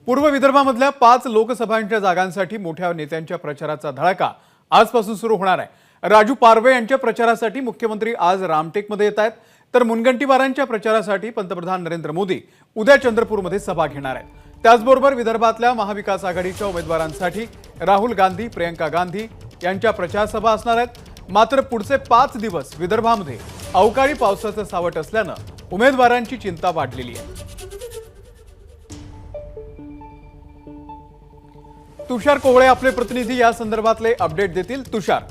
पूर्व विदर्भामधल्या 5 लोकसभांच्या जागांसाठी मोठ्या नेत्यांच्या प्रचाराचा धडाका आजपासून सुरू होणार आहे। राजू पारवे यांच्या प्रचारासाठी मुख्यमंत्री आज रामटेकमध्ये येत आहेत, तर मुनगंटीवारांच्या प्रचारासाठी पंतप्रधान नरेंद्र मोदी उद्या चंद्रपूरमध्ये सभा घेणार आहेत। त्याचबरोबर विदर्भातल्या महाविकास आघाडीच्या उमेदवारांसाठी राहुल गांधी, प्रियंका गांधी यांच्या प्रचार सभा असणार आहेत। मात्र पुढचे 5 दिवस विदर्भामध्ये अवकाळी पावसाचं सावट असल्यानं उमेदवारांची चिंता वाढलेली आहे। तुषार कोवळे आपले प्रतिनिधी या संदर्भातले अपडेट देतील। तुषार,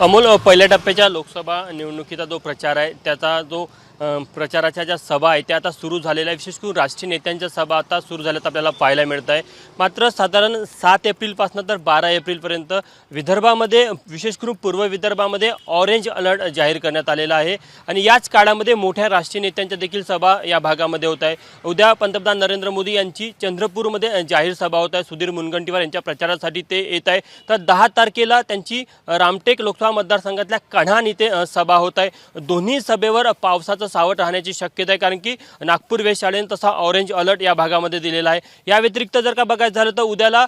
अमोल, पहिल्या टप्प्याच्या लोकसभा निवडणुकीचा जो प्रचार आहे त्याचा जो प्रचाराच्या ज्या सभा आहे त्या आता सुरू झालेल्या आहे। विशेष करून राष्ट्रीय नेत्यांच्या सभा आता सुरू झाल्यात आपल्याला पाहायला मिळत आहे। मात्र साधारण 7 एप्रिलपासून तर 12 एप्रिलपर्यंत विदर्भामध्ये, विशेष करून पूर्व विदर्भामध्ये ऑरेंज अलर्ट जाहीर करण्यात आलेला आहे आणि याच काळामध्ये मोठ्या राष्ट्रीय नेत्यांच्या देखील सभा या भागामध्ये होत आहे। उद्या पंतप्रधान नरेंद्र मोदी यांची चंद्रपूरमध्ये जाहीर सभा होत आहे। सुधीर मुनगंटीवार यांच्या प्रचारासाठी ते येत आहे। तर 10 तारखेला त्यांची रामटेक लोकसभा मतदारसंघातल्या कढाण इथे सभा होत आहे। दोन्ही सभेवर पावसाचं सावट राहण्याची शक्यता आहे, कारण की नागपूर वेधशाळेने तसा ऑरेंज अलर्ट या भागामध्ये दिलेला आहे। या व्यतिरिक्त जर का बघायचं झालं तर उद्याला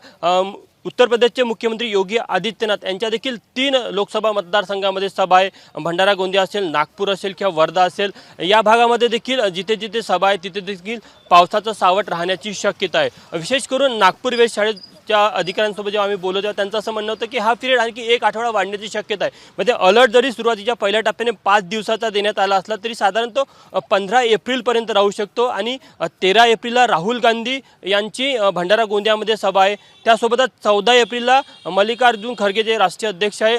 उत्तर प्रदेशचे मुख्यमंत्री योगी आदित्यनाथ यांच्या देखील 3 लोकसभा मतदारसंघामध्ये सभा आहे। भंडारा गोंदिया असेल, नागपूर असेल किंवा वर्धा असेल, या भागामध्ये देखील जिथे जिथे सभा आहे तिथे देखील पावसाचं सावट राहण्याची शक्यता आहे। विशेष करून नागपूर वेधशाळेच्या अधिकाऱ्यांसोबत जेव्हा आम्ही बोललो तेव्हा त्यांचं असं म्हणणं होतं की हा पिरियड आणखी 1 आठवडा वाढण्याची शक्यता आहे। म्हणजे अलर्ट जरी सुरुवातीच्या पहिल्या टप्प्याने 5 दिवसाचा देण्यात आला असला तरी साधारणतः 15 एप्रिलपर्यंत राहू शकतो आणि 13 एप्रिलला राहुल गांधी यांची भंडारा गोंदियामध्ये सभा आहे। त्यासोबतच 14 एप्रिलला मल्लिकार्जुन खरगे जे राष्ट्रीय अध्यक्ष आहे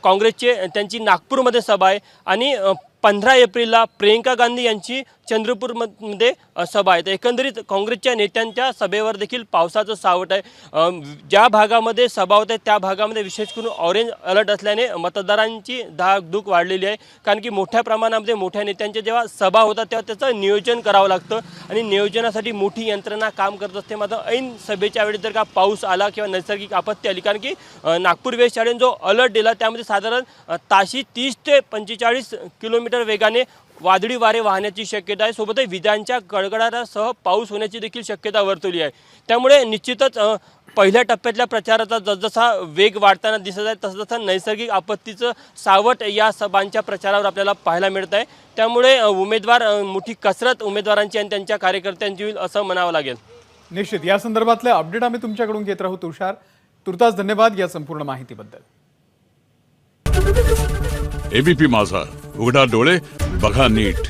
काँग्रेसचे, त्यांची नागपूरमध्ये सभा आहे आणि 15 एप्रिलला प्रियंका गांधी यांची चंद्रपूरमध्ये सभा आहे। तर एकंदरीत काँग्रेसच्या नेत्यांच्या सभेवर देखील पावसाचं सावट आहे। ज्या भागामध्ये सभा होत आहे त्या भागामध्ये विशेष करून ऑरेंज अलर्ट असल्याने मतदारांची धाकधूक वाढलेली आहे, कारण की मोठ्या प्रमाणामध्ये मोठ्या नेत्यांच्या जेव्हा सभा होतात तेव्हा त्याचं नियोजन करावं लागतं आणि नियोजनासाठी मोठी यंत्रणा काम करत असते। मात्र ऐन सभेच्या वेळी जर का पाऊस आला किंवा नैसर्गिक आपत्ती आली, कारण की नागपूर वेधशाळेने जो अलर्ट दिला त्यामध्ये साधारण ताशी 30 ते 45 किलोमीटर वेगाने वादळी वारे वाहण्याची शक्यता आहे। सोबतच विजांच्या गडगडाटासह पाऊस होण्याची देखील शक्यता वर्तवली आहे। त्यामुळे निश्चितच पहिल्या टप्प्यातल्या प्रचाराचा जसजसा वेग वाढताना दिसत आहे तसं नैसर्गिक आपत्तीचं सावट या सभांच्या प्रचारावर आपल्याला पाहायला मिळत आहे। त्यामुळे उमेदवार मोठी कसरत उमेदवारांची आणि त्यांच्या कार्यकर्त्यांची होईल असं म्हणावं लागेल। निश्चित या संदर्भातले अपडेट आम्ही तुमच्याकडून घेत राहू। तुषार, तुर्तास धन्यवाद या संपूर्ण माहितीबद्दल। एबीपी माझा, उघडा डोळे बघा नीट।